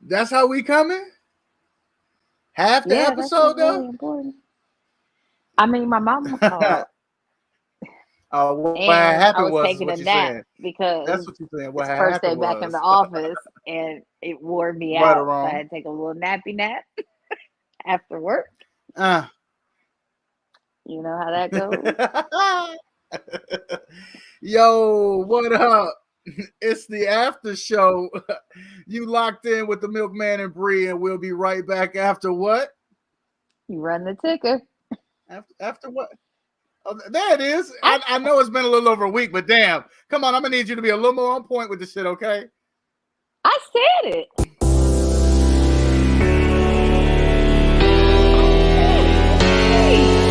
That's how we coming? Half the Yeah, that's what's episode really though? important. I mean, my mama called What happened and was I what was you taking saying. a nap That's what because you saying. What it's the happened first day back was in the office and it wore me right or out. So I wrong. had to take a little nappy nap after work. Uh. You know how that goes. Yo, what up? It's the after show. You locked in with the Milkman and Bree, and we'll be right back after what? You run the ticker. After what? Oh, there it is. I I know it's been a little over a week, but damn. Come on, I'm gonna need you to be a little more on point with this shit, okay? I said it. Okay.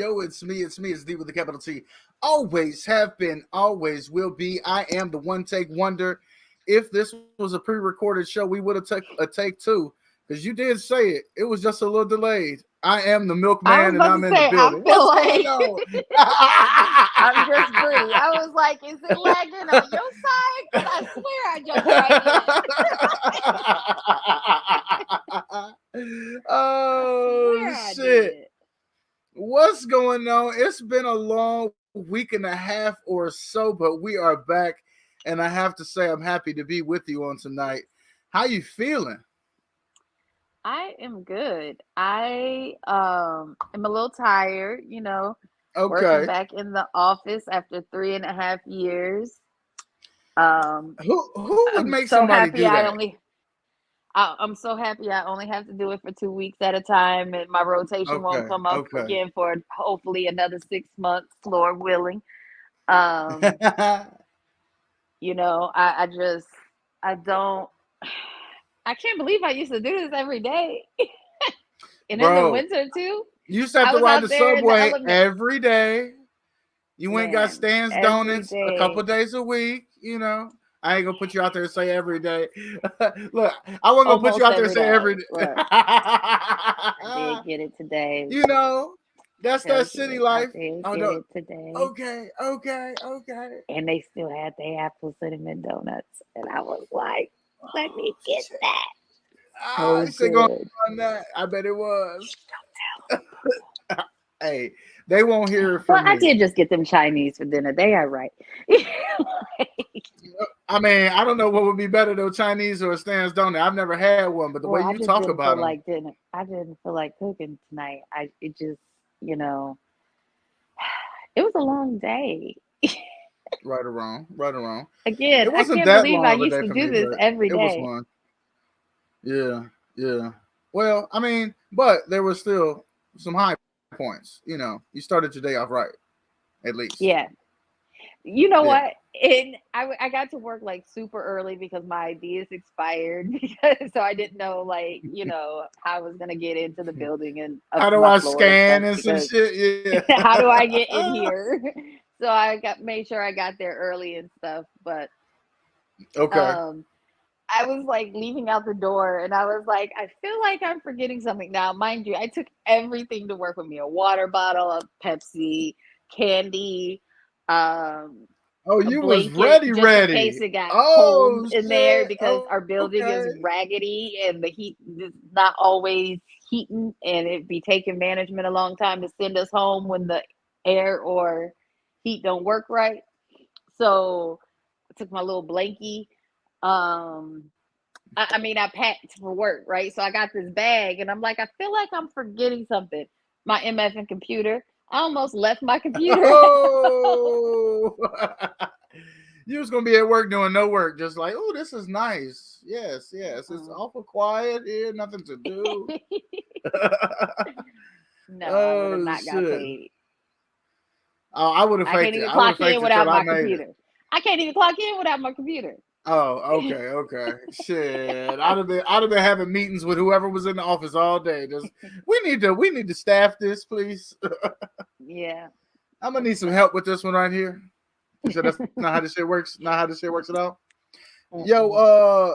Yo, it's me, it's D with the capital T. Always have been, always will be. I am the one take wonder. If this was a pre-recorded show, we would have took a take two. Because you did say it. It was just a little delayed. I am the I milkman was and about I'm to in the say, I building. feel What's going like on? I'm just Bree. I was like, is it lagging on your side? Because I swear I jumped right in. I Oh swear I shit. did. What's going on? It's been a long week and a half or so, but we are back. And I have to say, I'm happy to be with you on tonight. How you feeling? I am good. I am a little tired, working Okay. back in the office after 3.5 years. Um, Who would I'm make so somebody happy do I that? only I'm so happy I only have to do it for 2 weeks at a time, and my rotation won't Okay. come up Okay. again for hopefully another 6 months, Lord willing. Um, I just I don't I can't believe I used to do this every day. And in the Bro, winter too. you used to have I to was ride out the there in the subway element. every day. You ain't got Man, Stan's every Donuts a couple day, days a week, you know. I ain't gonna put you out there and say every day. Look, I wasn't gonna put you almost out there and every say every day. day. Look, I did get it today. You know, that's Tell that city you, I life. did Oh get no. it today. Okay. And they still had their apple cinnamon donuts. And I was like, let me Oh, get shit. that. Ah, So you said going good. on that. I bet it was. Don't tell Hey, they won't hear it Well, from I me. did just get them Chinese for dinner. They are right. I mean, I don't know what would be better though, Chinese or a Stan's donut. I've never had one, but the way Well, I you just talk didn't about feel them, like dinner. I didn't feel like cooking tonight. You know, it was a long day. right or wrong. Again, It I wasn't can't that believe long I of a used day to for do me, this but every it was day. fun. Yeah. Well, I mean, but there was still some high points. You know, you started your day off right, at least. Yeah. You know Yeah. what? And I got to work like super early because my ideas expired because so I didn't know how I was gonna get into the building and up How to do my I floor and stuff scan and some because shit? Yeah. how do I get in here? So I got made sure I got there early and stuff, but Okay. um I was like leaving out the door and I was like, I feel like I'm forgetting something. Now, mind you, I took everything to work with me, a water bottle, a Pepsi, candy, um, Oh, a you was blanket ready, just in case ready. it got cold Oh in there shit. because our building Okay. is raggedy and the heat is not always heating and it'd be taking management a long time to send us home when the air or heat don't work right. So I took my little blankie. Um, I packed for work, right? So I got this bag and I'm like, I feel like I'm forgetting something. My MF and computer. I almost left my computer. Oh. You was gonna be at work doing no work, just like, oh, this is nice. Yes. It's Mm-mm. awful quiet here, nothing to do. No, I would have Oh not got shit. paid. Oh, I would have I can't faked it. even I would have clock faked in it till without I my made it. computer. I can't even clock in without my computer. Oh, okay. Shit, I'd have been having meetings with whoever was in the office all day. Just we need to staff this, please. Yeah. I'm gonna need some help with this one right here. So that's not how this shit works. Not how this shit works at all. Yo, Mm-mm.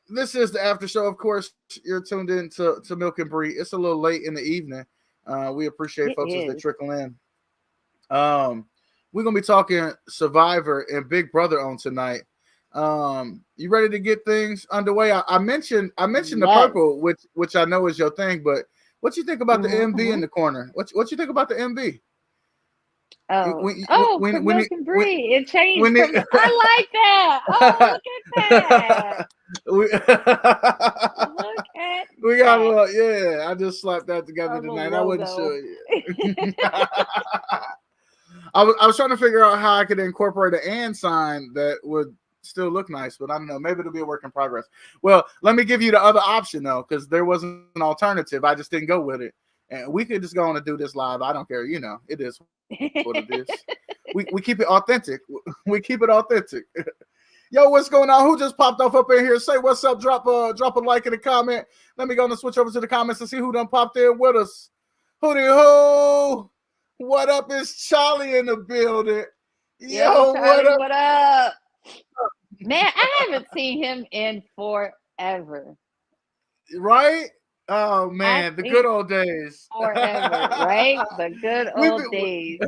this is the after show. Of course, you're tuned in to Milk and Brie. It's a little late in the evening. We appreciate It folks as they is. trickle in. We're gonna be talking Survivor and Big Brother on tonight. You ready to get things underway? I mentioned the Yes. purple, which I know is your thing, but what you think about the Mm-hmm, MB in mm-hmm. the corner? What you think about the MB? Oh, When oh, when from when Milk it, and when Brie. It changed when it, from the, I like that. Oh, look at that. we, Look at we got a that. little, yeah. I just slapped that Our together little tonight. I wasn't logo. sure yet. I was trying to figure out how I could incorporate an and sign that would still look nice, but I don't know. Maybe it'll be a work in progress. Well, let me give you the other option though, because there wasn't an alternative. I just didn't go with it, and we could just go on and do this live. I don't care. It is what it is. We keep it authentic. We keep it authentic. Yo, what's going on? Who just popped off up in here? Say what's up. Drop a like in the comment. Let me go and switch over to the comments and see who done popped in with us. Hootie ho! What up? Is Charlie in the building? Yo, Yo, what Charlie, up? what up? Man, I haven't seen him in forever. Right? Oh I man, the good think old days. forever, right? The good we be old days.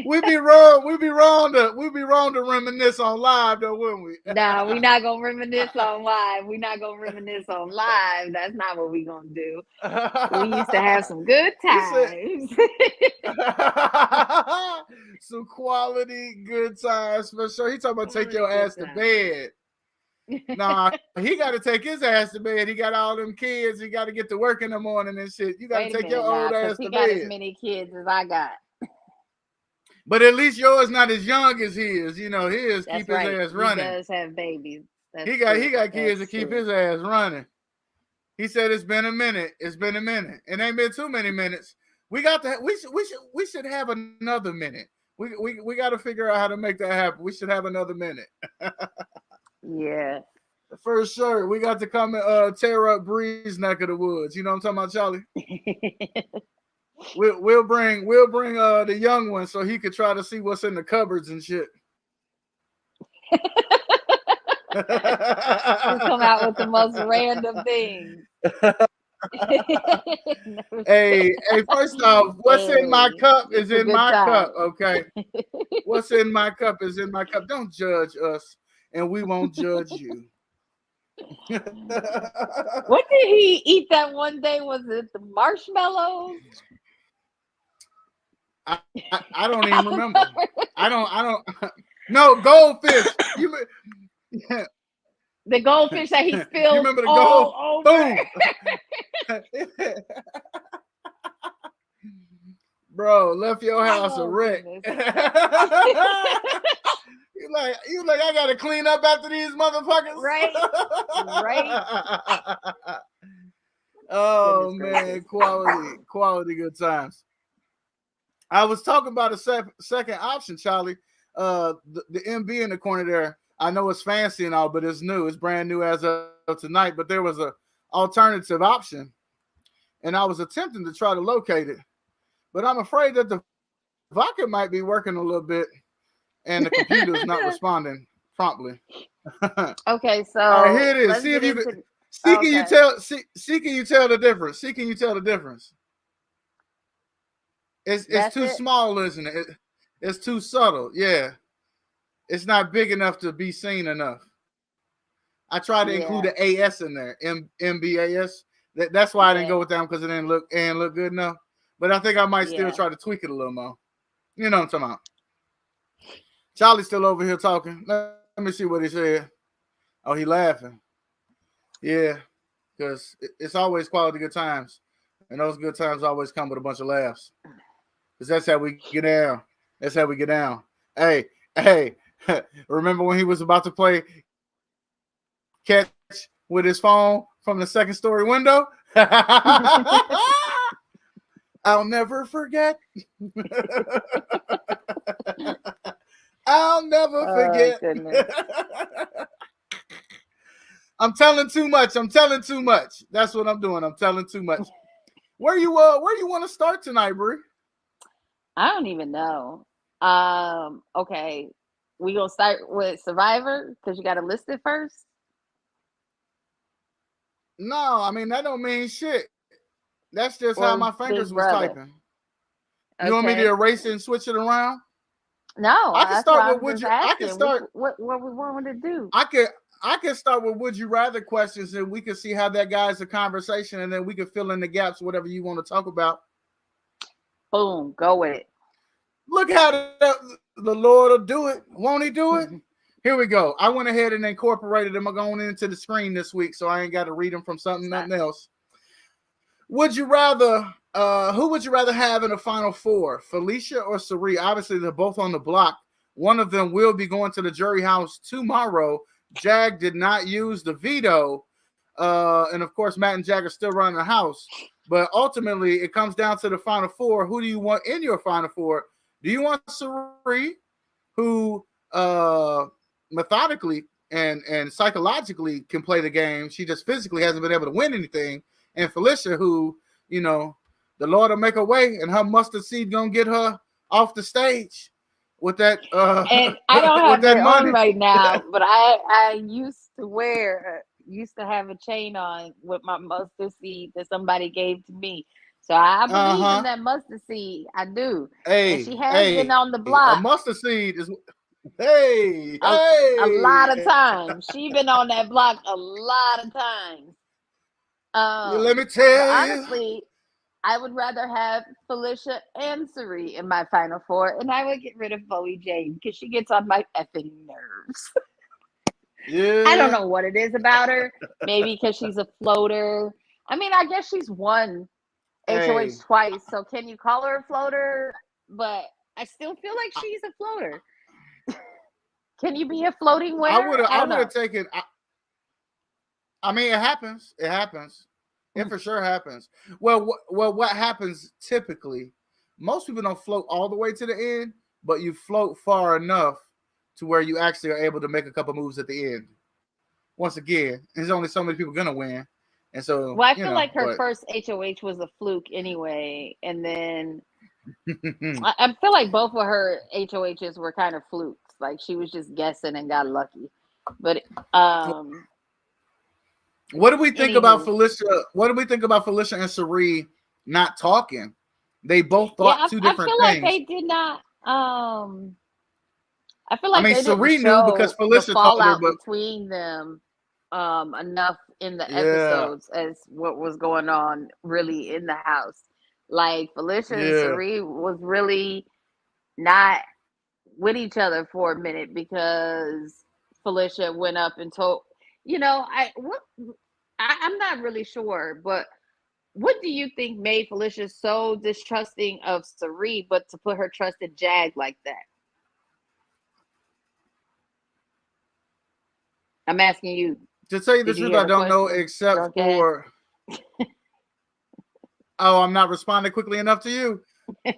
we be wrong. We be wrong to reminisce on live though, wouldn't we? Nah, we not gonna reminisce on live. We not gonna reminisce on live. That's not what we gonna do. We used to have some good You said times. some quality good times for sure. He talking about take Quality your good ass to times. bed. Nah, he got to take his ass to bed. He got all them kids. He got to get to work in the morning and shit. You got to Wait a take your minute now, old because ass he to got as bed. many kids as I got. But at least yours not as young as his. His That's keep his right. ass He running. does have babies. That's He true. got kids to That's keep true. his ass running. He said it's been a minute. It's been a minute. It ain't been too many minutes. We got to. We should have another minute. We got to figure out how to make that happen. We should have another minute. Yeah. For sure. We got to come and tear up Bree's neck of the woods. You know what I'm talking about, Charlie? We'll bring the young one so he could try to see what's in the cupboards and shit. Just come out with the most random things. Hey, first off, what's in my Hey, cup is it's a in good my cup, time. okay? What's in my cup is in my cup. Don't judge us, and we won't judge you. What did he eat that one day? Was it the marshmallows? I don't even remember. I don't. No, goldfish. The goldfish that he You spilled remember the gold? all over. Boom. Bro, left your house a Oh wreck. goodness. you like I gotta clean up after these motherfuckers. Right. Right. Oh Goodness man, gracious. quality good times. I was talking about a second option, Charlie. The MB in the corner there. I know it's fancy and all, but it's new. It's brand new as of tonight. But there was a alternative option, and I was attempting to try to locate it, but I'm afraid that the vodka might be working a little bit, and the computer is not responding promptly. Okay, All right, here so it is. let's See if get you can into. see. Can you Okay, tell? See, can you tell the difference? See, can you tell the difference? It's that's too it. small, isn't it? It's too subtle. Yeah, it's not big enough to be seen enough. I tried to include Yeah, the AS in there, MBAS. That's why I didn't go yeah, with that because it didn't look good enough. But I think I might still yeah. try to tweak it a little more. You know what I'm talking about? Charlie's still over here talking. Let me see what he said. Oh, he laughing. Yeah, because it's always quality good times, and those good times always come with a bunch of laughs. Because that's how we get down. That's how we get down. Hey, remember when he was about to play catch with his phone from the second story window? I'll never forget. I'll never Oh forget. goodness. I'm telling too much. I'm telling too much. That's what I'm doing. I'm telling too much. Where you want to start tonight, Bree? I don't even know. Okay. We gonna start with Survivor because you gotta list it first. No, I mean that don't mean shit. That's just how Or my fingers Big was Brother. typing. You want me to Okay. erase it and switch it around? No, I can that's what start with I'm would just you I can asking. Which start what we want to do? I can I can start with would you rather questions and we can see how that guides the conversation and then we can fill in the gaps, whatever you want to talk about. Boom, go with it. Look how the Lord will do it. Won't he do it? Here we go. I went ahead and incorporated them going into the screen this week, so I ain't got to read them from nothing else. Would you rather who would you rather have in the final four, Felicia or Sari? Obviously, they're both on the block. One of them will be going to the jury house tomorrow. Jag did not use the veto. And of course, Matt and Jag are still running the house. But ultimately, it comes down to the final four. Who do you want in your final four? Do you want Sari, who methodically and psychologically can play the game? She just physically hasn't been able to win anything. And Felicia, who, you know, the Lord will make a way and her mustard seed gonna get her off the stage with that And I don't with have that it on money. right now, but I used to have a chain on with my mustard seed that somebody gave to me. So I believe in Uh-huh. that mustard seed. I do. And she has been Hey, on the a block mustard seed is hey, a, a lot of hey. times. She been on that block a lot of times. Let me But tell you. honestly, I would rather have Felicia and Sari in my final four, and I would get rid of Bowie Jane because she gets on my effing nerves. I don't Yeah. know what it is about her. Maybe because she's a floater. I mean, I guess she's won HOH Hey. twice, so can you call her a floater? But I still feel like she's a floater. Can you be a floating winner? I I don't would have know. taken I mean, it happens. It happens. It for sure happens. What happens typically? Most people don't float all the way to the end, but you float far enough to where you actually are able to make a couple moves at the end. Once again, there's only so many people gonna win, and so Well, I you feel know. like her But first HOH was a fluke anyway, and then I feel like both of her HOHs were kind of flukes. Like she was just guessing and got lucky. But what do we think about anywho, Felicia? What do we think about Felicia and Sari not talking? They both yeah, thought two I different feel like things. they did not. I feel I like mean, they didn't Sari knew because show the Felicia told her, fallout but between them enough in the yeah, episodes as what was going on really in the house. Like Felicia and yeah. Sari was really not with each other for a minute because Felicia went up and told, I'm not really sure, but what do you think made Felicia so distrusting of Sari, but to put her trust in Jag like that? I'm asking you. To tell you the Did you truth, hear I the don't know question? except Drunk ass. for oh, I'm not responding quickly enough to you.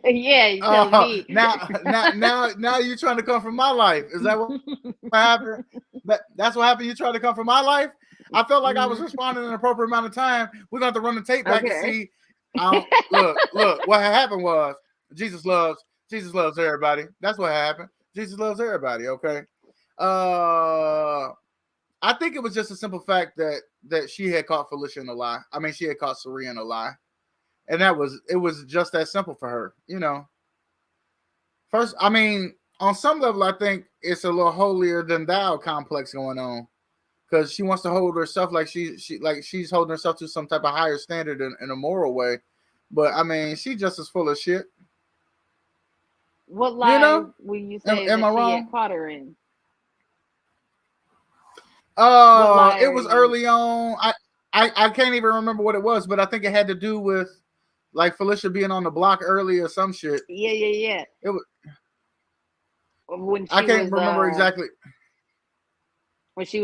Yeah, you telling me. Now you're trying to come from my life. Is that what happened? That's what happened. You trying to come from my life. I felt like I was responding in an appropriate amount of time. We're going to have to run the tape back and Okay. see. Look. What happened was Jesus loves everybody. That's what happened. Jesus loves everybody. Okay. I think it was just a simple fact that she had caught Felicia in a lie. I mean, she had caught Serena in a lie, and it was just that simple for her. You know. First, I mean, on some level, I think it's a little holier than thou complex going on because she wants to hold herself like she's holding herself to some type of higher standard in a moral way. But I mean, she just as full of shit. What You lie know? will you say Am that I she had wrong? caught her in? What lie It are was you? early on. I can't even remember what it was, but I think it had to do with like Felicia being on the block early or some shit. Yeah, yeah, yeah. It was When I she can't was remember exactly.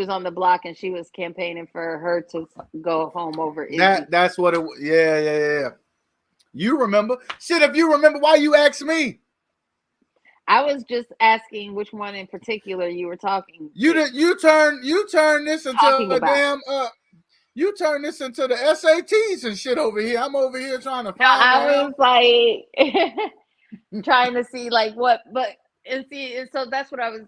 on the block and she was campaigning for her to go home over Izzy. That's what it was. Yeah. You remember? Shit, if you remember, why you ask me? I was just asking which one in particular you were talking You turn this into talking a about. damn you turn this into the SATs and shit over here. I'm over here trying to No, find I out. was like trying to see like what, but and see, and so that's what I was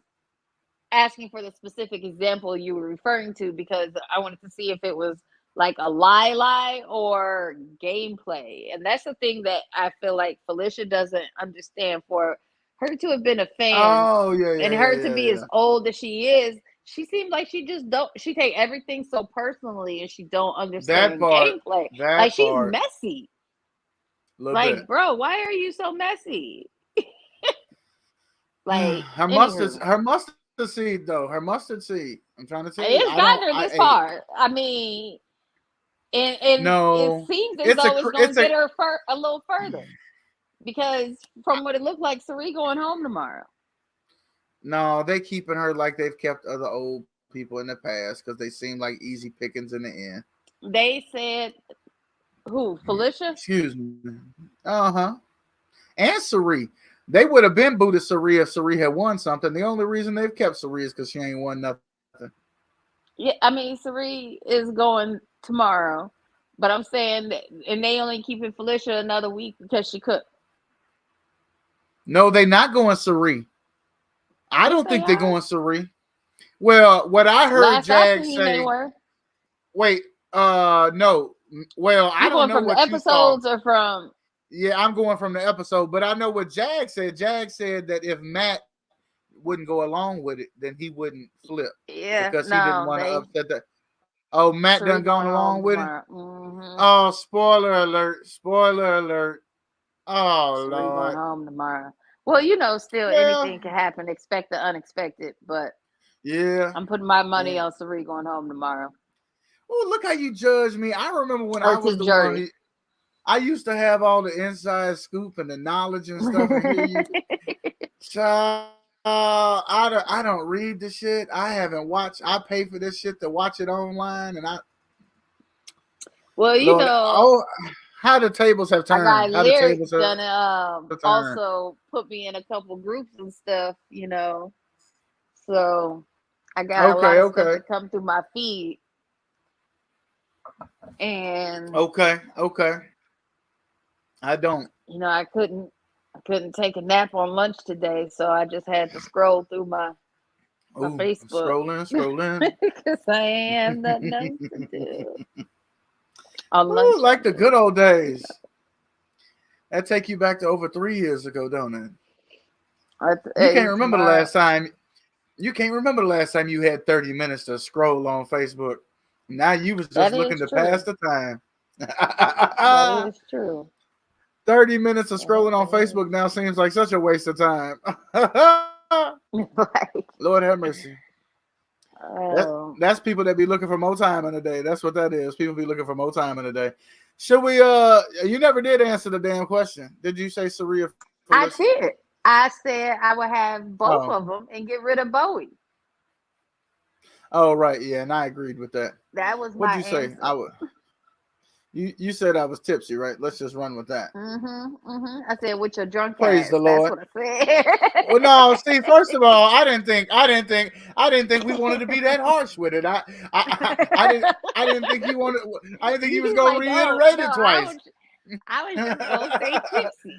asking for the specific example you were referring to because I wanted to see if it was like a lie or gameplay. And that's the thing that I feel like Felicia doesn't understand. For her to have been a fan Oh yeah, and yeah, yeah, her to yeah, be as yeah. old as she is, she seems like she just don't she take everything so personally and she don't That understand part, gameplay. Like that she's part, messy. a little bit. Like, bro, why are you so messy? Like, anywho. Her mustard seed though. Her mustard seed. I'm trying to tell you. It's I don't. gotten her I this ate. far. I mean, and it No, seems as it's a though it's going it's to a get her a little further because from what it looked like, Sari going home tomorrow. no. They keeping her like they've kept other old people in the past because they seem like easy pickings in the end. They said who? Felicia? Excuse me. Uh huh. And Sari. They would have been booted Sari if Sari had won something. The only reason they've kept Sari is because she ain't won nothing. Yeah, I mean, Sari is going tomorrow, but I'm saying that, and they only keeping Felicia another week because she could. No, they not going Sari. I Yes, don't they think they're are. going Sari. Well, what I heard Last I Jag seen, they say. were. Wait, no. Well, I You don't going know from the what you saw. episodes or from? Yeah, I'm going from the episode, but I know what Jag said. Jag said that if Matt wouldn't go along with it, then he wouldn't flip Yeah, because he didn't no, want to they upset that. Oh, Matt Sari done gone going along home with it. tomorrow. Mm-hmm. Oh, spoiler alert! Spoiler alert! Oh Sari going Lord. home tomorrow. Well, still Well, anything can happen. Expect the unexpected, but yeah, I'm putting my money yeah. on Sari going home tomorrow. Oh, look how you judge me. I remember when Or I to was the the one. jury. I used to have all the inside scoop and the knowledge and stuff, and here you, child. I don't read the shit. I haven't watched. I pay for this shit to watch it online, and I Well, Lord, oh, how the tables have I got turned. How the Lyric tables have gonna turned. also put me in a couple groups and stuff. So I got a lot Okay, of stuff okay, to come through my feed, and okay. I don't. I couldn't take a nap on lunch today, so I just had to scroll through my Oh, Facebook scrolling. because I ain't have nothing else to do on lunch. Ooh, I like the mean, good old days. That take you back to over 3 years ago, don't it? You can't hey, remember the tomorrow. last time. You can't remember the last time you had 30 minutes to scroll on Facebook. Now you was That just looking is to pass true. the time. That is true. 30 minutes of That scrolling on is Facebook now seems like such a waste of time. like, Lord have mercy. That oh, that's people that be looking for more time in a day. That's what that is. People be looking for more time in a day. Should we you never did answer the damn question. Did you say Saria I Felicia? did. I said I would have both Oh. of them and get rid of Bowie. Oh right, yeah, and I agreed with that. That was What'd my you say? answer. You said I was tipsy, right? Let's just run with that. I said with your drunk Praise ass. the That's Lord. what I Well, no, see, first of all, I didn't think we wanted to be that harsh with it. I didn't think you wanted, I didn't think you was You gonna like, oh reiterate no, it I twice. was I was just gonna say tipsy.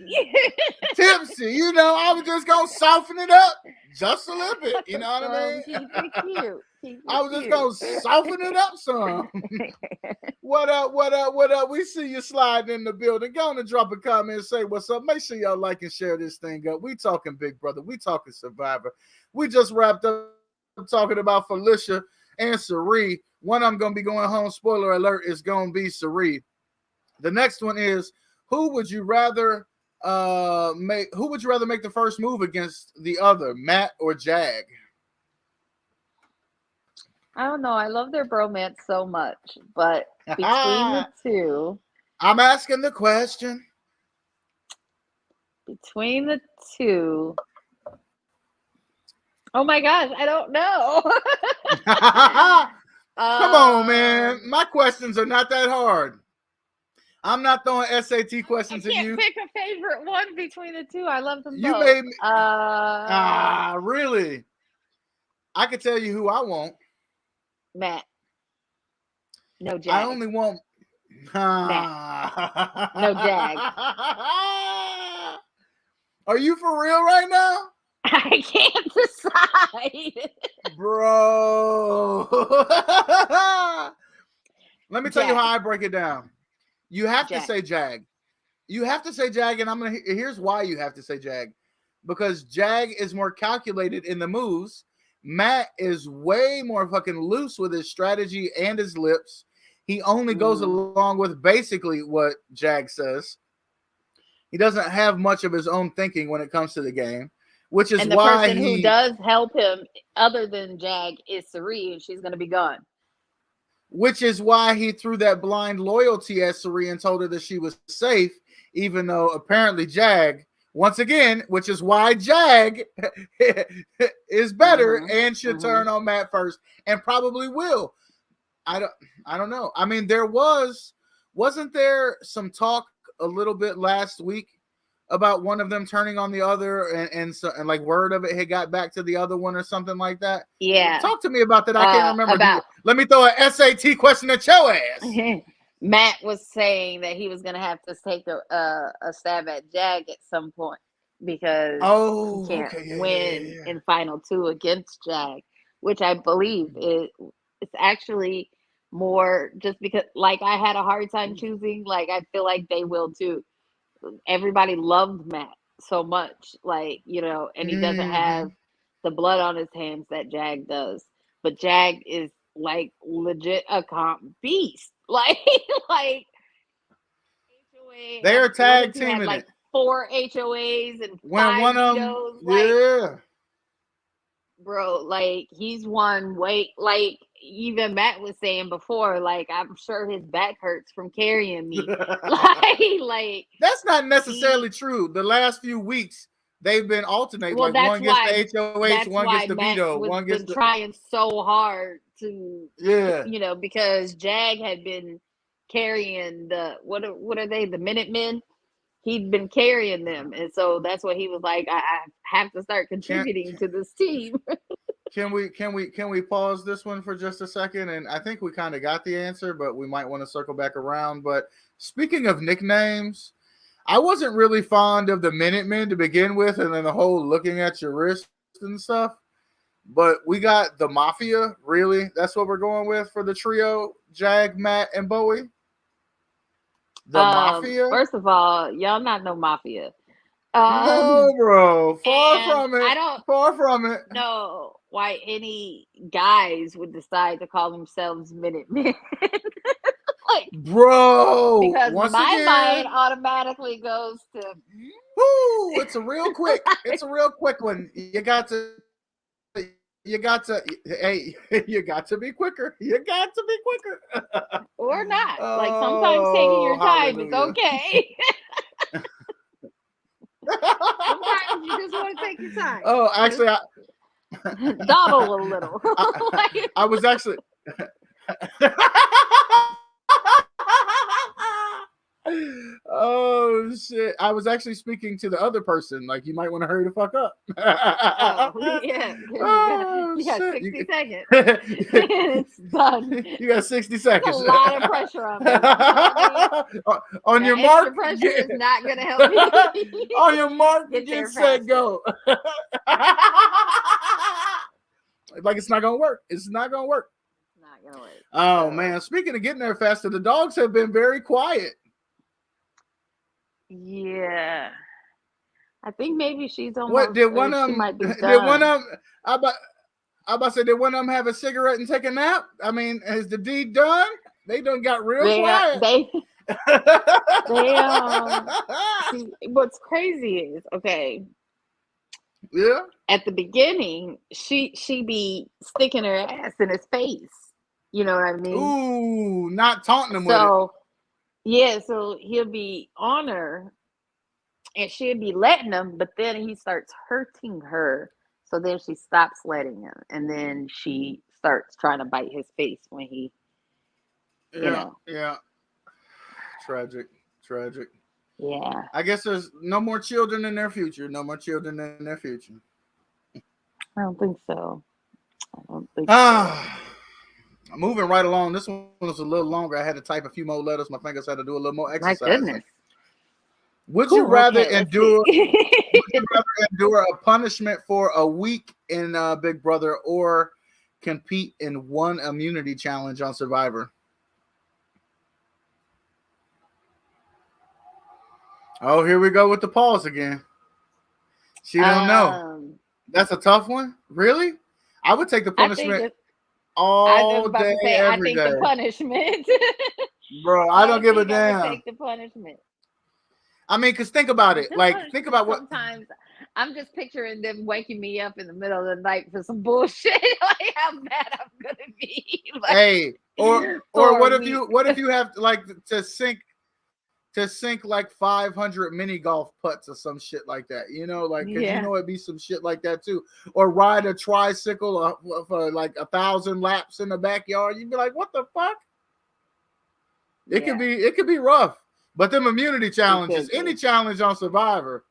Tipsy, I was just gonna soften it up just a little bit. You know what I So mean? keep it cute. Keep I it was just cute. gonna soften it up some. What up? What up? What up? We see you sliding in the building. Go on and drop a comment and say what's up. Make sure y'all like and share this thing up. We talking Big Brother. We talking Survivor. We just wrapped up talking about Felicia and Sari. One I'm gonna be going home. Spoiler alert is gonna be Sari. The next one is who would you rather make? Who would you rather make the first move against the other, Matt or Jag? I don't know. I love their bromance so much, but between the two, I'm asking the question. between the two, oh my gosh, I don't know. Come on, man. My questions are not that hard. I'm not throwing SAT I questions at can't you. pick a favorite one between the two. I love them You both. made me. Really? I could tell you who I want. Matt. No I Jag. only want. Matt. No Jag. Are you for real right now? I can't decide. Bro. Let me tell you Jag. how I break it down. You have to Jag. say Jag. You have to say Jag, and here's why you have to say Jag. Because Jag is more calculated in the moves. Matt is way more fucking loose with his strategy and his lips. He only goes along with basically what Jag says. He doesn't have much of his own thinking when it comes to the game, which is And the why person who does help him, other than Jag, is Sari, and she's going to be gone. Which is why he threw that blind loyalty at Sari and told her that she was safe, even though apparently Jag, once again, which is why Jag is better and should turn on Matt first, and probably will. I don't know. I mean, wasn't there some talk a little bit last week about one of them turning on the other, and like word of it had got back to the other one or something like that? Yeah. Talk to me about that. I can't remember. About... Let me throw a SAT question at your ass. Matt was saying that he was going to have to take a stab at Jag at some point because he can't win in final two against Jag, which I believe it's actually more just because, like, I had a hard time choosing. Like, I feel like they will too. Everybody loved Matt so much, like, you know, and he doesn't have the blood on his hands that Jag does. But Jag is like legit a comp beast. Like HOA. They're tag teaming like it. 4 HOAs and when 5 one of vetoes. them, yeah. Bro, like he's won weight. Like even Matt was saying before, like I'm sure his back hurts from carrying me. like that's not necessarily true. The last few weeks they've been alternating. Well, like one gets the HOH, one gets the veto, Matt one gets been trying so hard to, yeah, you know, because Jag had been carrying the what are they, the Minutemen? He'd been carrying them, and so that's what he was like. I have to start contributing to this team. Can we pause this one for just a second? And I think we kind of got the answer, but we might want to circle back around. But speaking of nicknames, I wasn't really fond of the Minutemen to begin with, and then the whole looking at your wrist and stuff. But we got the Mafia. Really, that's what we're going with for the trio: Jag, Matt, and Bowie. The Mafia. First of all, y'all not no Mafia. No, bro. Far from it. I don't. Far from it. No, why any guys would decide to call themselves Minutemen. Like, bro, because once my again, mind automatically goes to. Woo, it's a real quick. It's a real quick one. You got to. Hey, you got to be quicker. You got to be quicker. Or not. Like sometimes taking your time is okay. Sometimes you just want to take your time. Oh, actually, dawdle a little. I was actually. Oh shit! I was actually speaking to the other person. Like, you might want to hurry the fuck up. Oh, yeah. You got 60 seconds. It's done. You got 60 seconds. That's a lot of pressure on me. On your mark, pressure is not going to help me. On your mark, get set, go. Like, it's not gonna work. It's not gonna work. It's not gonna work. Oh man! Speaking of getting there faster, the dogs have been very quiet. Yeah, I think maybe she's almost. What did one of them? Did one of them? I about to say, did one of them have a cigarette and take a nap? I mean, is the deed done? They done got real quiet. See, what's crazy is, okay. Yeah. At the beginning, she be sticking her ass in his face. You know what I mean? Ooh, not taunting him with it. So, yeah, so he'll be on her and she'll be letting him, but then he starts hurting her. So then she stops letting him. And then she starts trying to bite his face when he, you know. Yeah. Tragic. Tragic. Yeah, I guess there's no more children in their future. No more children in their future. I don't think so. I don't think so. Ah, moving right along. This one was a little longer. I had to type a few more letters. My fingers had to do a little more My exercising. goodness. Would you Whew, rather okay, let's see. endure? Would you rather endure a punishment for a week in Big Brother or compete in one immunity challenge on Survivor? Oh, here we go with the pause again. She don't know. um, That's a tough one. Really? I would take the I think punishment it's. I was all about day, to say. I every think the day, punishment. bro. I I don't give a think I would damn. take the punishment. I mean, cause think about it. The Like, think punishment about what. sometimes I'm just picturing them waking me up in the middle of the night for some bullshit. Like how mad I'm gonna be Hey, like or for a what if week. you have like to sink like 500 mini golf putts or some shit like that, like because Yeah. it'd be some shit like that too, or ride a tricycle for like 1,000 laps in the backyard. You'd be like, what the fuck? It could Yeah. be rough. But them immunity It challenges, could any be. challenge on Survivor.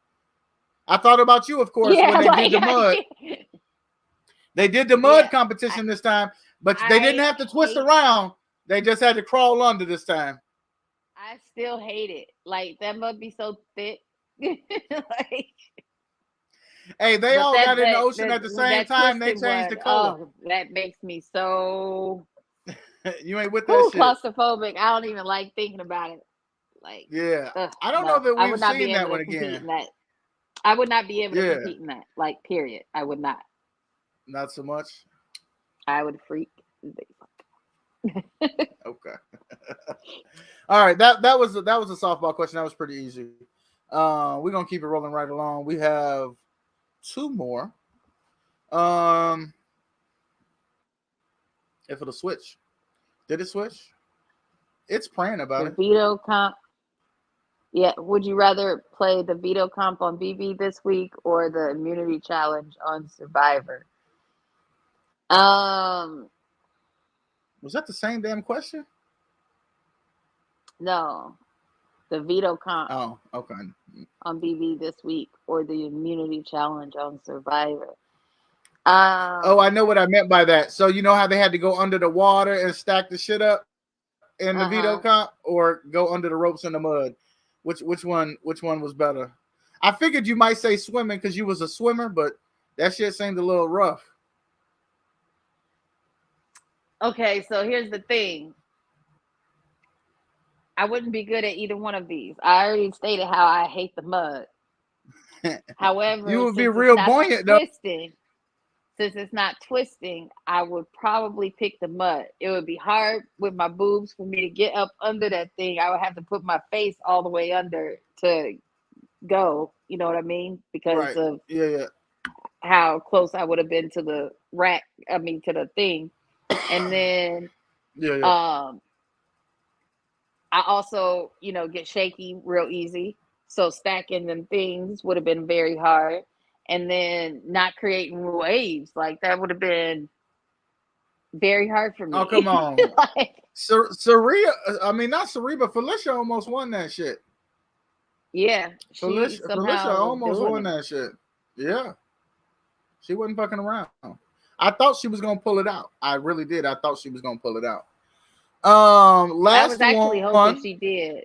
I thought about you, of course, when Yeah, they did like the mud. They did the mud yeah. I, competition this time, but they didn't I have to twist hate around. They just had to crawl under this time. I still hate it. Like that must be so thick. Like Hey, they but all that got in the that ocean that at the same that time. They twisted changed the one, color. oh, that makes me so You ain't with that whew, shit. claustrophobic. I don't even like thinking about it. Like, Yeah. ugh, I don't know no, that I we've would not be seen able that to one compete again. in that. I would not be able to Yeah. compete in that. Like, period. I would not. Not so much. I would freak. Okay. All right. That was a softball question. That was pretty easy. We're gonna keep it rolling right along. We have two more. Um, if it'll switch. Did it switch? It's praying about The it. veto comp. Yeah. Would you rather play the veto comp on BB this week or the immunity challenge on Survivor? Um, Was that the same damn question? no. The veto comp Oh, okay. on BB this week or the immunity challenge on Survivor. Oh, I Um, know what I meant by that. So you know how they had to go under the water and stack the shit up in the veto uh-huh. comp, or go under the ropes in the mud? Which one was better? I figured you might say swimming because you was a swimmer, but that shit seemed a little rough. Okay, so here's the thing. I wouldn't be good at either one of these. I already stated how I hate the mud. You However, would be since it's real not buoyant though. twisting, I would probably pick the mud. It would be hard with my boobs for me to get up under that thing. I would have to put my face all the way under to go. You know what I mean? Because Right. of Yeah, yeah. how close I would have been to the rack. I mean, to the thing. And then Yeah, yeah. um, I also, get shaky real easy. So stacking them things would have been very hard. And then not creating waves, like that would have been very hard for Oh, come me. on. Like, Saria, I mean, not Saria, but Felicia almost won that shit. yeah, she Felicia somehow was almost doing won it. that shit. Yeah. She wasn't fucking around. I thought she was gonna pull it out. I really did. I thought she was gonna pull it out. I was Last actually hoping one, she did.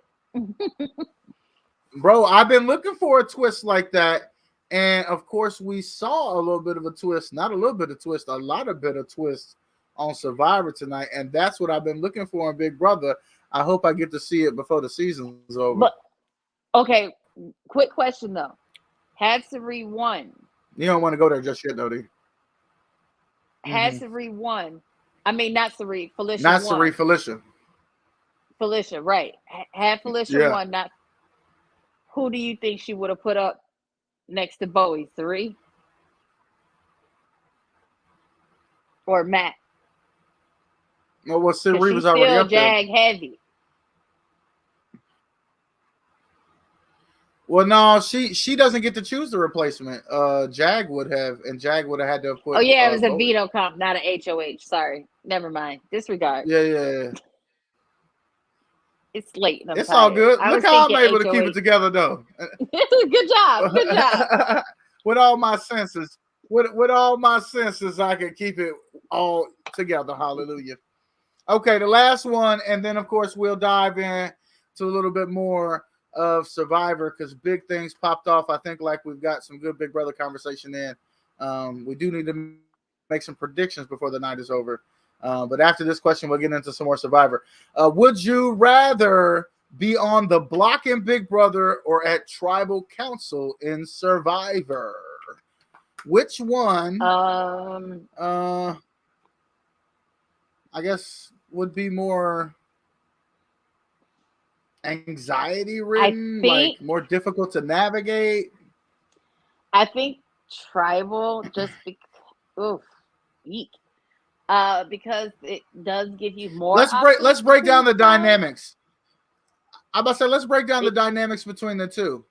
bro. I've been looking for a twist like that, and of course, we saw a little bit of a twist. Not a little bit of twist, a lot of bit of twist on Survivor tonight, and that's what I've been looking for in Big Brother. I hope I get to see it before the season's over. But okay, quick question though. Had Sari won, You don't want to go there just yet, though, do you? had Mm-hmm. Sari won, I mean not Sari, Felicia Not Saria, won. Felicia. Felicia, right. Had Felicia Yeah. won, not who do you think she would have put up next to Bowie? Sari or Matt? Well, Because Saria she's was already still up there. Jag heavy. Well, no, she doesn't get to choose the replacement. Jag would have, and Jag would have had to have Oh put yeah, it was a Bowie. veto comp, not an HOH. Sorry, never mind. Disregard. Yeah, yeah, yeah. It's late and I'm It's all tired. good. I Look was how I'm thinking able to keep it HOH. together, though. Good job. Good job. With all my senses, with all my senses, I can keep it all together. Hallelujah. Okay, the last one, and then of course we'll dive in to a little bit more of Survivor because big things popped off. I think like we've got some good Big Brother conversation in. We do need to make some predictions before the night is over. But after this question, we'll get into some more Survivor. Would you rather be on the block in Big Brother or at Tribal Council in Survivor? Which one? I guess would be more anxiety I ridden, think like more difficult to navigate. tribal just because because it does give you more options Let's break down between the sides. dynamics. I'm about to say let's break down the It, dynamics between the two.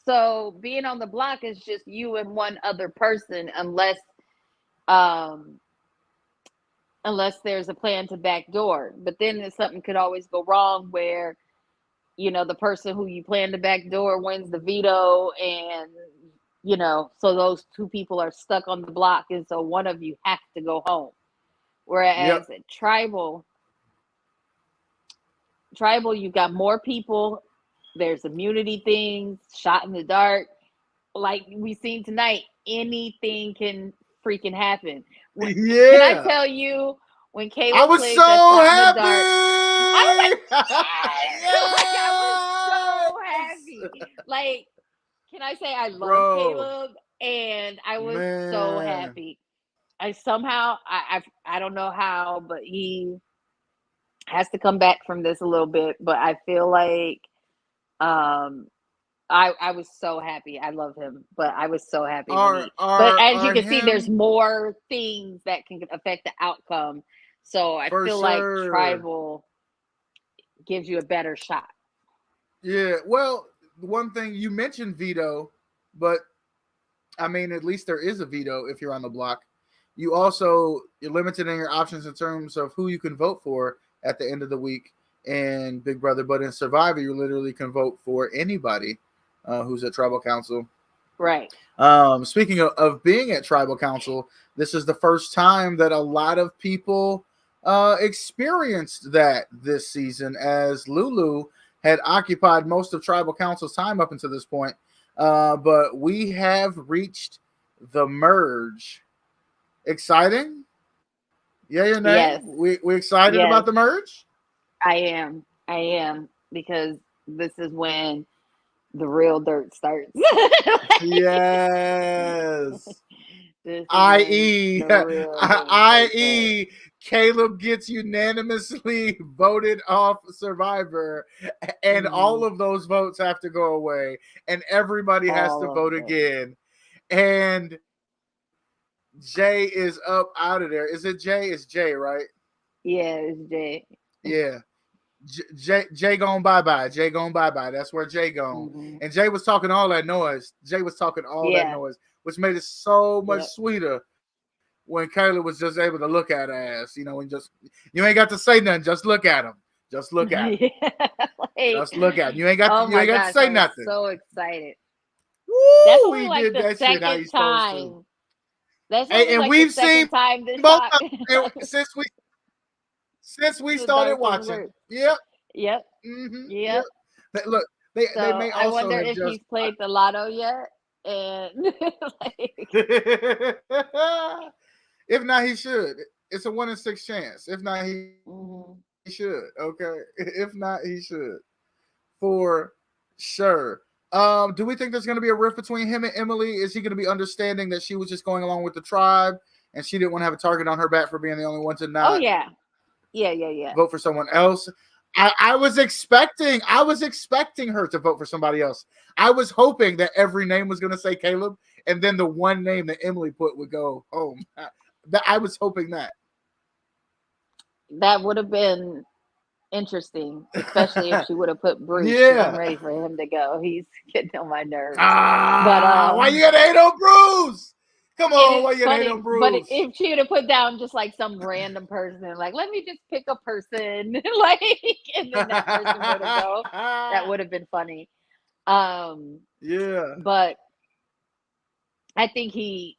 so being on the block is just you and one other person, um unless there's a plan to backdoor. But then something could always go wrong where the person who you plan to backdoor wins the veto, and so those two people are stuck on the block, and so one of you has to go home. Yep. Whereas at tribal, you've got more people. There's immunity things, shot in the dark. Like we seen tonight, anything can freaking happen. Can I Yeah. tell you when I Caleb was played that so shot in the happy. dark? I was like, yes! Like I was so Yes. happy. Like, can I say I love Bro, Caleb? And I was so man. happy. I somehow I don't know how, but he has to come back from this a little bit. But I feel like um I was so happy. I love him, but I was so happy when Are he. But are as you are can see, there's him more things that can affect the outcome. So I for feel like sure. tribal gives you a better shot. Yeah. Well, one thing you mentioned veto, but I mean, at least there is a veto if you're on the block. You're limited in your options in terms of who you can vote for at the end of the week in Big Brother. But in Survivor, you literally can vote for anybody who's at Tribal Council. Right. Speaking of being at Tribal Council, this is the first time that a lot of people experienced that this season, as Lulu had occupied most of Tribal Council's time up until this point. But we have reached the merge. Exciting? Yeah, your name? Yes. We excited about Yes. the merge? I am. I am because this is when the real dirt starts. Yes. This is when I.e., the real dirt starts. i.e., Caleb gets unanimously voted off Survivor, and all Mm-hmm. of those votes have to go away, and everybody has to All of vote them. again. And Jay is up out of there. Is it Jay? It's Jay, right? Yeah, it's Jay. Yeah. Jay gone bye bye. Jay gone bye bye. That's where Jay gone. Mm-hmm. And Jay was talking all that noise. Jay was talking all that Yeah. noise, which made it so much Yep. sweeter when Kayla was just able to look at her ass, and just you ain't got to say nothing. Just look at him. Just look at him. Yeah. Like, Just look at him. oh You my ain't got to gosh, say I was nothing. so excited. That's Woo! only He like did the that shit how second he's supposed to. time. That's Hey, only and like the we've second seen time this both hot. of them since we The started dark and watching. worse. Yep. Yep. Yep. Yep. Look, they So may I also wonder have if just he's played the lotto yet. And like, if not, he should. It's a 1 in 6 chance. If not, he mhm. should. Okay. If not, he should. For sure. Do we think there's going to be a rift between him and Emily? Is he going to be understanding that she was just going along with the tribe and she didn't want to have a target on her back for being the only one to Oh not yeah. Yeah, yeah, yeah. vote for someone else? I was expecting her to vote for somebody else. I was hoping that every name was going to say Caleb, and then the one name that Emily put would go home. I was hoping that. That would have been interesting, especially if she would have put Bruce, because I'm Yeah. ready for him to go. He's getting on my nerves. But Why you gotta hate on Bruce? Come And on, why it's you hate funny, on but Bruce? if she would have put down just like some random person, like let me just pick a person, like, and then that person would have go, that would have been funny. Um, Yeah, but I think he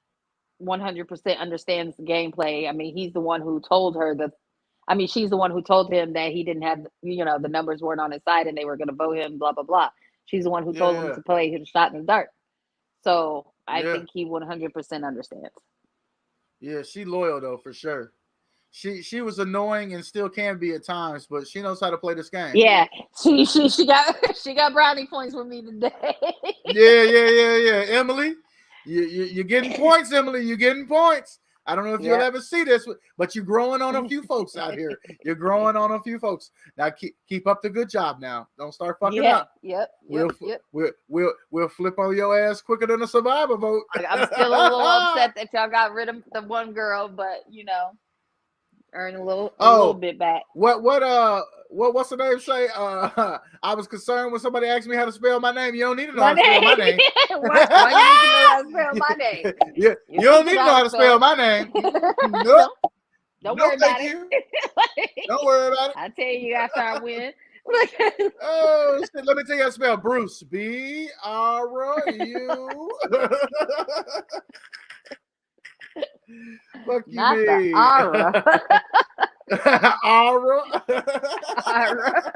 100% understands the gameplay. I mean, he's the one who told her that. I mean, she's the one who told him that he didn't have, the numbers weren't on his side and they were going to vote him. Blah blah blah. She's the one who told him yeah, to play his shot in the dark. So I yeah, think he 100% understands. yeah. She loyal though for sure. She was annoying and still can be at times, but she knows how to play this game. Yeah, she got she got brownie points with me today. Yeah, yeah, yeah, yeah. Emily, you're getting points, Emily. You're getting points. I don't know if you'll Yep. ever see this, but you're growing on a few folks out here. You're growing on a few folks. Now keep up the good job now. Don't start fucking Yeah. up. Yep. Yep. We'll Yep. we'll flip on your ass quicker than a survivor vote. I'm still a little upset that y'all got rid of the one girl, but earn a little Oh, bit back. what's the name say? I was concerned when somebody asked me how to spell my name. You don't need to know My how to spell my name. name. Why you need to know how to spell my name? You don't need to know how to spell my name. Nope. Don't No, worry about thank it. you. Don't worry about it. I'll tell you after I win. Oh shit! Let me tell you how to spell Bruce. B-R-U. Fuck you, Not the me. aura. Aura. Aura.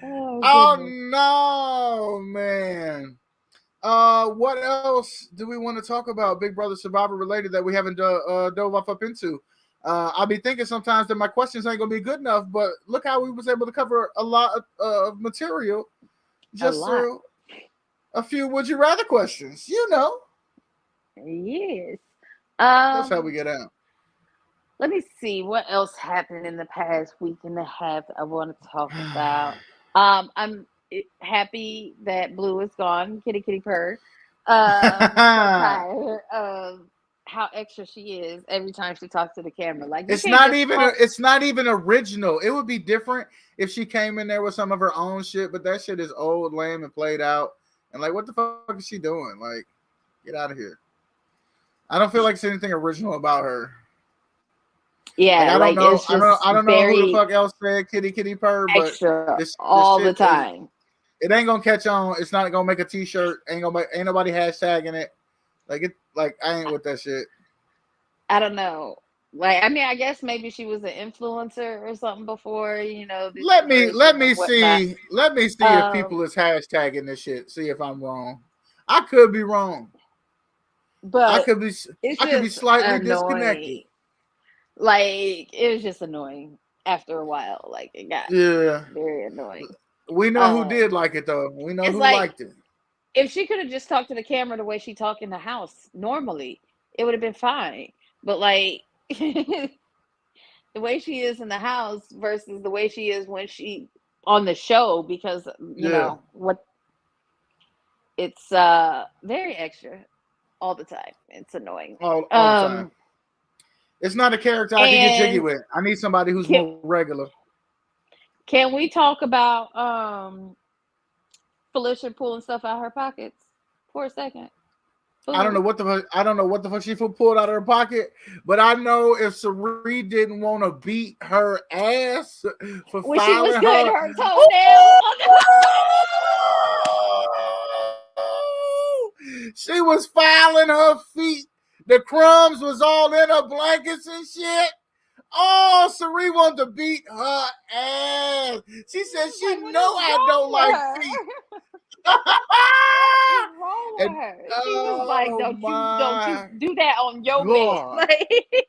Oh Oh goodness. no, man. What else do we want to talk about, Big Brother Survivor related that we haven't dove off up into? I'll be thinking sometimes that my questions ain't gonna be good enough, but look how we was able to cover a lot of material just through a few would you rather questions. Yes. That's how we get out. Let me see what else happened in the past week and a half I want to talk about. I'm happy that Blue is gone, kitty kitty purr. So tired of how extra she is every time she talks to the camera. Like you It's can't not just even talk. it's not even original. It would be different if she came in there with some of her own shit, but that shit is old, lame, and played out. And like, what the fuck is she doing? Like, get out of here. I don't feel like there's anything original about her. Like, Yeah, I don't like know. it's I don't. just I don't know who the very fuck else said kitty kitty purr, but extra this all the shit is. time. It ain't gonna catch on. It's not gonna make a T-shirt. Ain't nobody hashtagging it. Like I ain't with that shit. I don't know. Like, I mean, I guess maybe she was an influencer or something before, this Let me generation let and me whatnot. see. Let me see if Um, people is hashtagging this shit. See if I'm wrong. I could be wrong. I but could be. it's I could be just slightly disconnected. annoying. Like, it was just annoying after a while. Like, it got Yeah. very annoying. We know who Um, did like it though. We know it's who like liked it. if she could have just talked to the camera the way she talked in the house normally, it would have been fine. But like the way she is in the house versus the way she is when she on the show, because Yeah. what it's very extra all the time. It's annoying. All the time. It's not a character I can get jiggy And with. I need somebody who's can more regular. can we talk about Felicia pulling stuff out of her pockets for a second? I don't know Food. what the fuck. I don't know what the fuck she pulled out of her pocket, but I know if Sari didn't want to beat her ass for When she was filing cutting her, her toenails on the she was filing her feet. The crumbs was all in her blankets and shit. Oh, Sari wanted to beat her ass. She said she like, what know is I wrong don't with like her? feet. What is wrong with And her? She was like, oh don't you my do that on your bed. god. Like,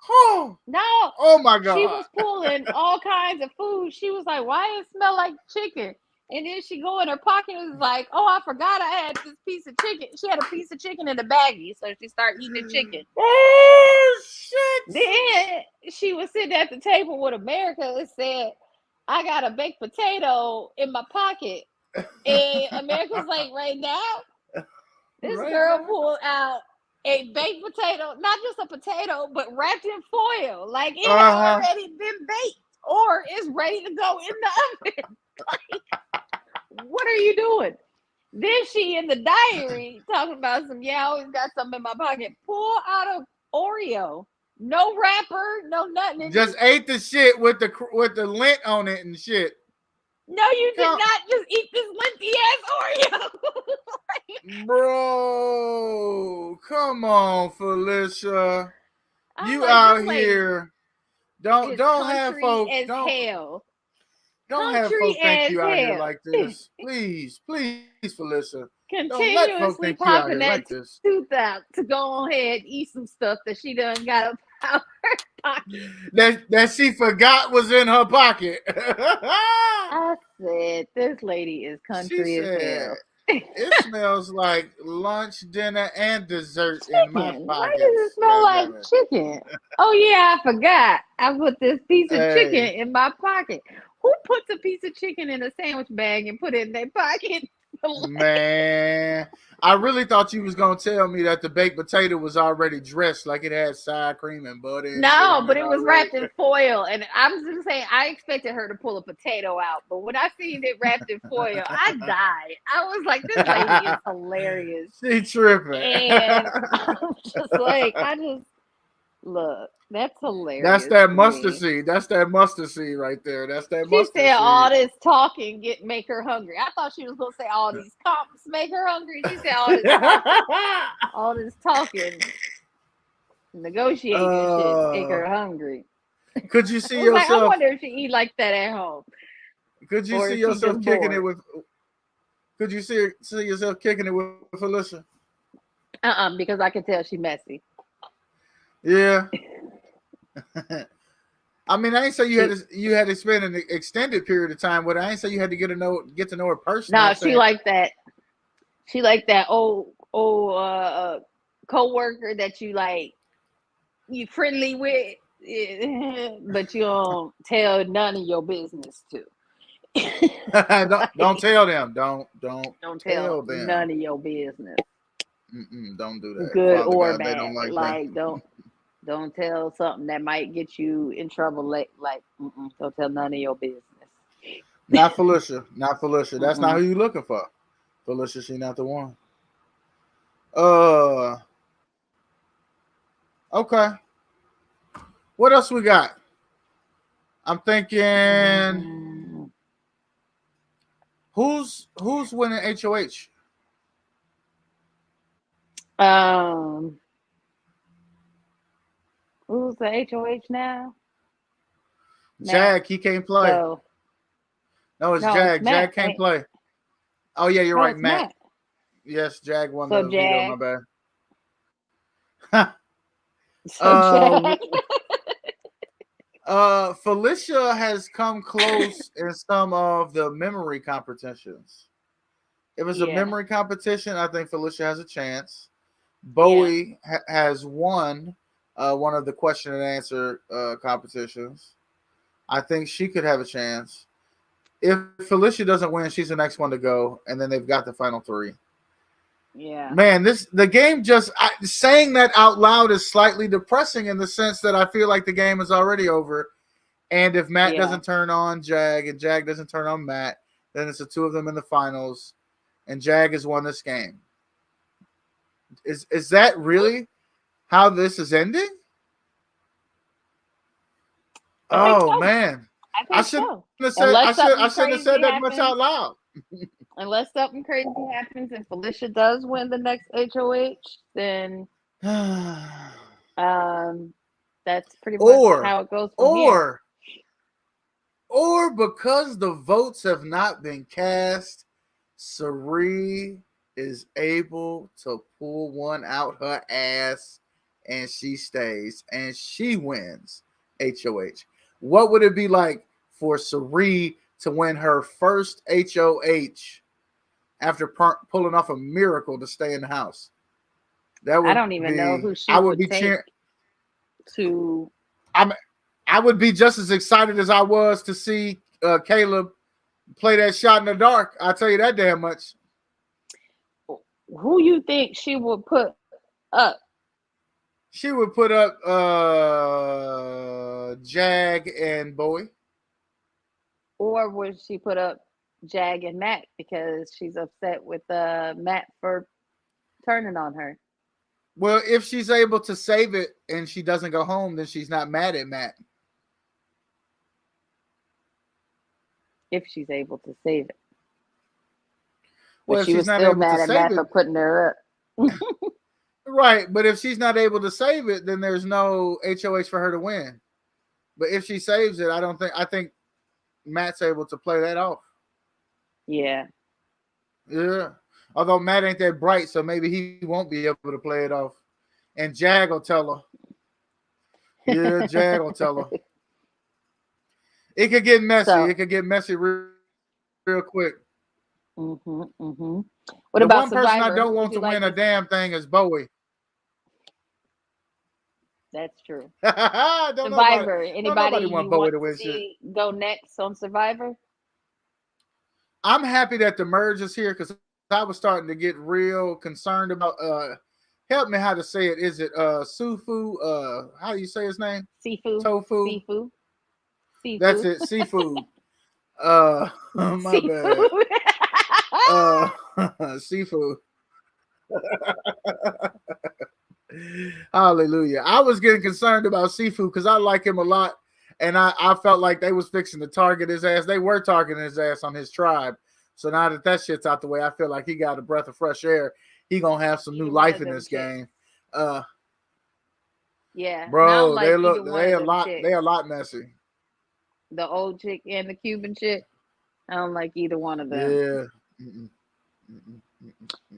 Oh, no, oh my she god. was pulling all kinds of food. She was like, why it smell like chicken? And then she go in her pocket and was like, oh, I forgot I had this piece of chicken. She had a piece of chicken in the baggie, so she started eating the chicken. Oh shit. Then she was sitting at the table with America and said, I got a baked potato in my pocket. And America was like, right now, this Right girl now. pulled out a baked potato, not just a potato, but wrapped in foil. Like it had Uh-huh. already been baked or it's ready to go in the oven. Like, what are you doing? Then she in the diary talking about some, I always got something in my pocket. Pull out a Oreo. No wrapper, no nothing. It Just ate the shit with the lint on it and shit. no, you did Come, not just eat this linty ass Oreo. bro, come on, Felicia. I'm You like, this out lady here. Don't is don't have country folk as don't hell. don't have Country folk think as you out here hell. like this. Please, please, Felicia. Don't let folk Continuously think you out popping here that like this. tooth out to go on ahead and eat some stuff that she done got up out her pocket. That she forgot was in her pocket. I said, this lady is She country as said, hell. "It smells like lunch, dinner, and dessert in my Chicken. Why does it pockets." smell God like damn it. chicken? Oh yeah, I forgot. I put this piece of chicken Hey, in my pocket. Who puts a piece of chicken in a sandwich bag and put it in their pocket? man, I really thought you was gonna tell me that the baked potato was already dressed, like it had sour cream and butter and shit No, on but it it was already. wrapped in foil. And I was just saying, I expected her to pull a potato out. But when I seen it wrapped in foil, I died. I was like, this lady is hilarious. She tripping. And I'm just like, look, that's That's hilarious that to mustard me. seed. That's that mustard seed right there. That's that She mustard said all seed. this talking make her hungry. I thought she was gonna say all these comps make her hungry. She said all this talking, negotiating shit make her hungry. Could you I see was like, I yourself? wonder if she eat like that at home, Could you or see is she yourself just kicking it bored. with? Could you see yourself kicking it with Felicia? Because I can tell she messy. Yeah. I mean, I ain't say She you had to spend an extended period of time with her. I ain't say you had to get to know her personally. no, I'm saying, she like that old co-worker that you friendly with, but you don't tell none of your business to. don't Like, tell them. Don't don't tell tell them. none of your business, Don't do that. good Father or God, they bad. don't like that. Like, don't tell something that might get you in trouble. Don't tell none of your business. Not Felicia. Not Felicia. That's not Mm-mm. who you looking for. Felicia, she not the one. Uh, okay. What else we got? I'm thinking, Mm, who's winning HOH? um, who's the HOH now? Matt. Jag, he can't play. So No, it's no, it's Jag. Matt. Jag can't play. Oh yeah, you're No, right, it's Matt. Matt. Yes, Jag won So the veto. My Jag. bad. So uh, Jag. Felicia has come close in some of the memory competitions. If it's a Yeah. memory competition, I think Felicia has a chance. Yeah. Bowie has won one of the question and answer competitions. I think she could have a chance. If Felicia doesn't win, she's the next one to go, and then they've got the final three. Yeah. Man, the game saying that out loud is slightly depressing in the sense that I feel like the game is already over. And if Matt Yeah. doesn't turn on Jag and Jag doesn't turn on Matt, then it's the two of them in the finals, and Jag has won this game. Is that really how this is ending? I think Oh so. man, I I think shouldn't so. have said Unless I something shouldn't have said crazy that much happens. out loud. Unless something crazy happens and Felicia does win the next HOH, then um that's pretty much or how it goes from here. or or because the votes have not been cast, Sari is able to pull one out her ass and she stays and she wins HOH. What would it be like for Sari to win her first HOH after pulling off a miracle to stay in the house? That I would don't even know be, who she I would would be take cheering. to. I would be just as excited as I was to see Caleb play that shot in the dark. I'll tell you that damn much. Who you think she would put up? She would put up Jag and Bowie. Or would she put up Jag and Matt because she's upset with Matt for turning on her. Well, if she's able to save it and she doesn't go home, then she's not mad at Matt. If she's able to save it. But Well, if she she's was not still able to mad at save Matt it, for putting her up. right? But if she's not able to save it, then there's no HOH for her to win. But if she saves it, I think Matt's able to play that off. Yeah. Yeah. Although Matt ain't that bright, so maybe he won't be able to play it off. And Jag will tell her. Yeah, Jag will tell her. It could get messy. So, It could get messy real quick. What The about one person I Survivor? don't Who would want you to like win a to? damn thing is Bowie. That's true. don't nobody, Survivor. don't Anybody nobody want you Bowie want to to win shit. see go next on Survivor? I'm happy that the merge is here because I was starting to get real concerned about help me how to say it. Is it Sufu? How do you say his name? Sifu. Tofu. Sifu. That's Sifu. it. Seafood. My bad. Seafood. Seafood. Hallelujah. I was getting concerned about Seafood because I like him a lot. And I felt like they was fixing to target his ass. They were targeting his ass on his tribe. So now that shit's out the way, I feel like he got a breath of fresh air. He gonna have some new Either one life of in them this chicks. game. Yeah. And I don't Bro, like either one they of a them lot chicks. a lot messy. The old chick and the Cuban chick. I don't like either one of them. Yeah. Mm-mm.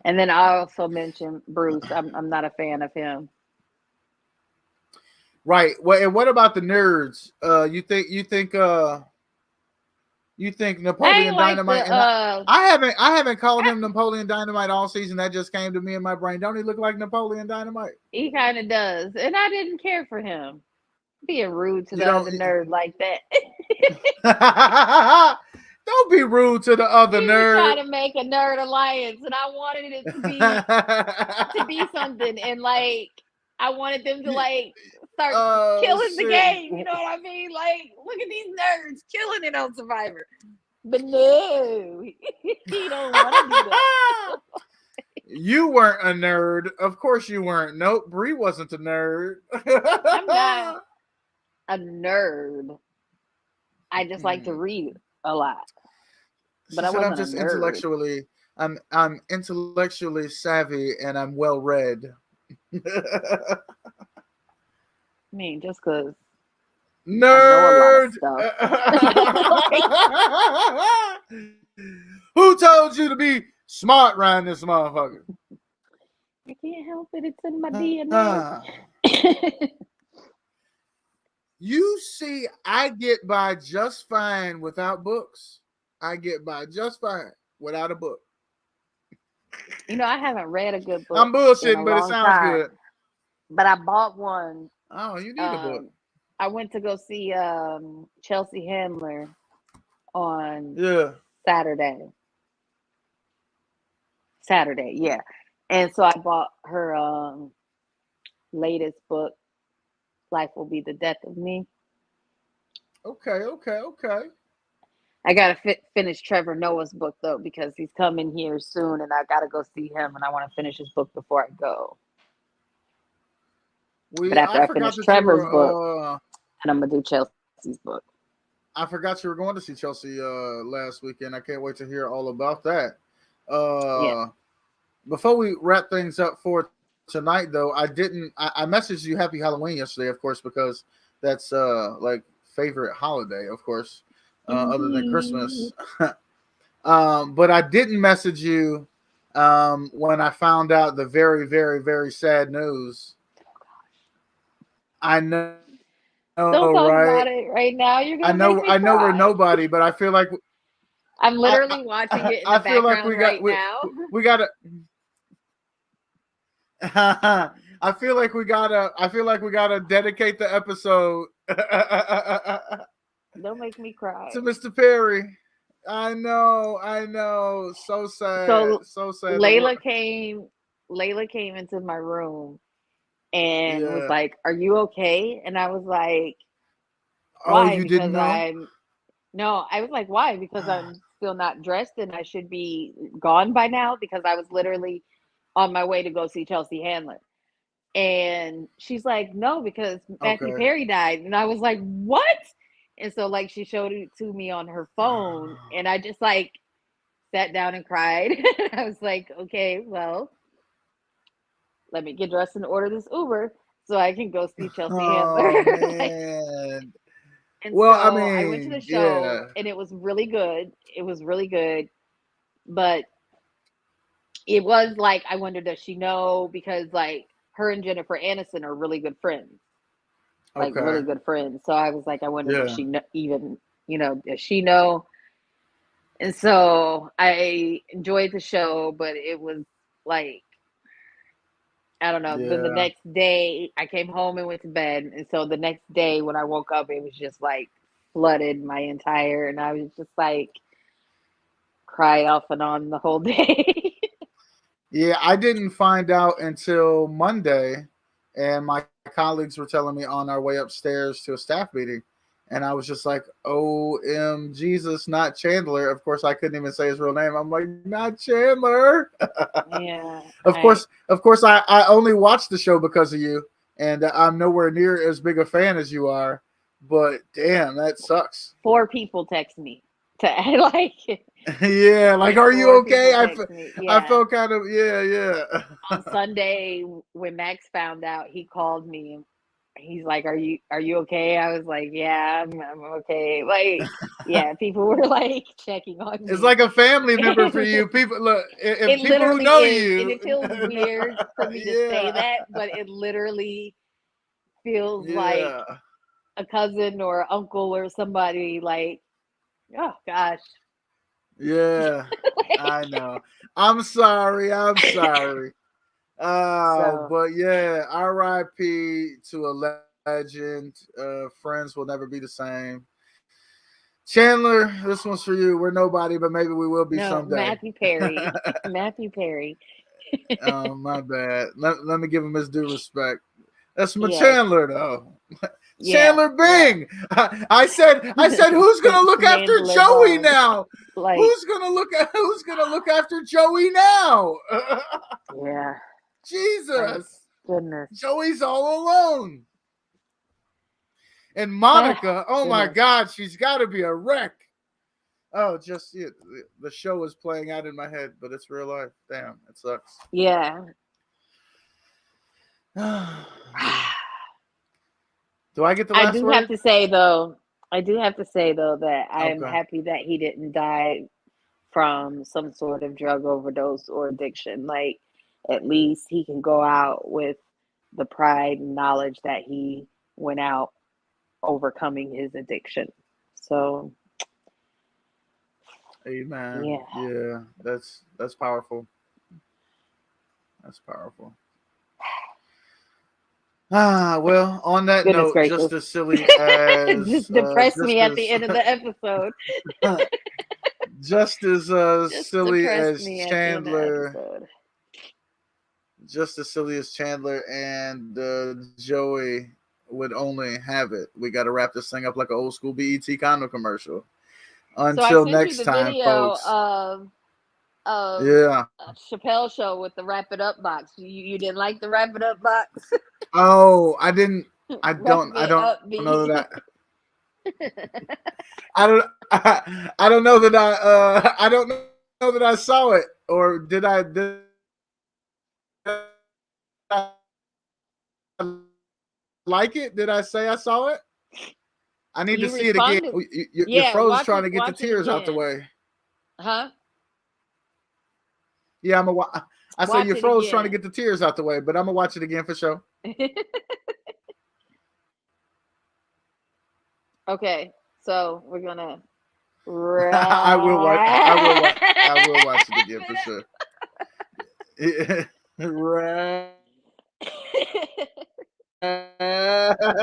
And then I also mentioned Bruce. I'm not a fan of him. Right. Well, and what about the nerds? You think I ain't Napoleon like Dynamite? the And I haven't called him Napoleon Dynamite all season. That just came to me in my brain. Don't he look like Napoleon Dynamite? he kind of does. And I didn't care for him. Being rude to You the don't. other nerd like that. Don't be rude to the other He was trying nerd. to make a nerd alliance and I wanted it to be something, and like I wanted them to like start Oh killing the shit! game. You know what I mean? Like, look at these nerds killing it on Survivor. But no, he don't want to do that. You weren't a nerd. Of course you weren't. Nope, Bree wasn't a nerd. I'm not a nerd. I just like to read a lot. She But I said, "I'm wasn't a just nerd. I'm intellectually savvy and I'm well read." I mean, just because I know a lot of Nerd. stuff. Who told you to be smart around this motherfucker? I can't help it. It's in my DNA. You see, I get by just fine without books. I get by just fine without a book. You know, I haven't read a good book I'm in a bullshitting, but it long sounds time, good. but I bought one. Oh, you need a book. I went to go see Chelsea Handler on Yeah. Saturday. Saturday, yeah. And so I bought her latest book, Life Will Be the Death of Me. Okay. I gotta finish Trevor Noah's book though, because he's coming here soon, and I gotta go see him, and I want to finish his book before I go. But after I finish Trevor's book, and I'm gonna do Chelsea's book. I forgot you were going to see Chelsea last weekend. I can't wait to hear all about that. Yeah. Before we wrap things up for tonight, though, I messaged you Happy Halloween yesterday, of course, because that's like favorite holiday, of course, other than Christmas. But I didn't message you when I found out the very, very, very sad news. I know. Don't talk about it right now. You're gonna make me cry. I know we're nobody, but I feel like I'm literally watching it in the background now. We gotta. I feel like we gotta dedicate the episode. Don't make me cry. To Mr. Perry. I know. So sad. So sad. Layla came into my room and was like, "Are you okay?" And I was like, "Why?" Oh, you didn't know? I was like, "Why?" Because I'm still not dressed and I should be gone by now because I was literally on my way to go see Chelsea Handler. And she's like, no, because Matthew Okay. Perry died. And I was like, what? And so like she showed it to me on her phone and I just like sat down and cried. I was like, okay, well, let me get dressed and order this Uber so I can go see Chelsea Handler. Oh Like, man. and Well, I so I went to the mean, show yeah. and it was really good. It was really good. But it was like I wonder, does she know? Because like her and Jennifer Aniston are really good friends, like Okay. really good friends. So I was like, I wonder, does Yeah. she even, does she know? And so I enjoyed the show, but it was like, I don't know. Then the Yeah. next day I came home and went to bed. And so the next day when I woke up, it was just like flooded my entire, and I was just like cry off and on the whole day. Yeah, I didn't find out until Monday, and my colleagues were telling me on our way upstairs to a staff meeting. And I was just like, "OM Jesus, not Chandler." Of course, I couldn't even say his real name. I'm like, "Not Chandler." Yeah, of course, I only watched the show because of you, and I'm nowhere near as big a fan as you are. But damn, that sucks. 4 people text me to like Yeah, like, are you 4 people okay? text me. I Yeah. felt kind of, yeah, yeah. On Sunday when Max found out, he called me and he's like, "Are you okay?" I was like, "Yeah, I'm okay." Like, yeah, people were like checking on It's me. like a family member for you. People look, if It people who literally know is, and you, it feels weird for me to say yeah, that, but it literally feels like yeah, a cousin or uncle or somebody. Like, oh gosh, yeah. I like, know. I'm sorry. I'm sorry. so But yeah, R.I.P. to a legend. Friends will never be the same. Chandler, this one's for you. We're nobody, but maybe we will be no, someday. Matthew Perry, Matthew Perry. My bad. Let me give him his due respect. That's my Yes, Chandler, though. yeah, Chandler yeah. Bing. I said, who's gonna look after Chandler Joey Bong. now? Like, Who's gonna look after Joey now? yeah, my Jesus, goodness. Joey's all alone. And Oh, Monica, oh my goodness. God, she's got to be a wreck. Oh, just yeah, the show is playing out in my head, but it's real life. Damn, it sucks. Yeah. Do I get the I last do have word? to say though, that I am Okay. happy that he didn't die from some sort of drug overdose or addiction. Like, at least he can go out with the pride and knowledge that he went out overcoming his addiction. So, Amen. yeah. Yeah, that's powerful. That's powerful. Well, on that Goodness note, gracious. just as silly as Just depressed just me at the as end of the episode. just as Just silly depressed as me at the end of the Chandler, episode. just as silly as Chandler and Joey would only have it. We got to wrap this thing up like an old school BET condo commercial. So I Until sent you next the time, video folks. of Yeah. Chappelle show with the wrap it up box. You didn't like the wrap it up box? Oh, I didn't. I Wrap don't. I it don't up, know B. that. I don't. I don't know that I. I don't know that I saw it, or did I? Did I like it? Did I say I saw it? I need to You see it again. responded. You Yeah, froze trying to get the watch it tears out the again. way. Huh? Yeah, I said Watch you it froze trying to again. get the tears out the way, but I'm gonna watch it again for sure. Okay, so we're gonna I will watch. I will watch. I will wrap watch it again for it sure. Right.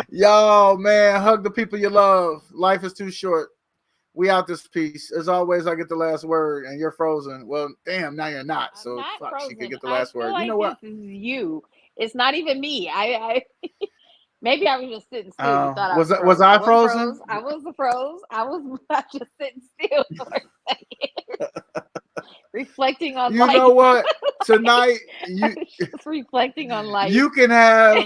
Yo, man, hug the people you love. Life is too short. We out this piece. As always, I get the last word, and you're frozen. Well, damn, now you're not. I'm So not fuck, she could frozen. get the I last feel word. You like know this what? is you. It's not even me. I maybe I was just sitting still. You thought I was Was frozen. I I wasn't frozen? froze. I was froze. I was just sitting still for a second. reflecting on know life. what? Tonight, I was just reflecting on life. you can have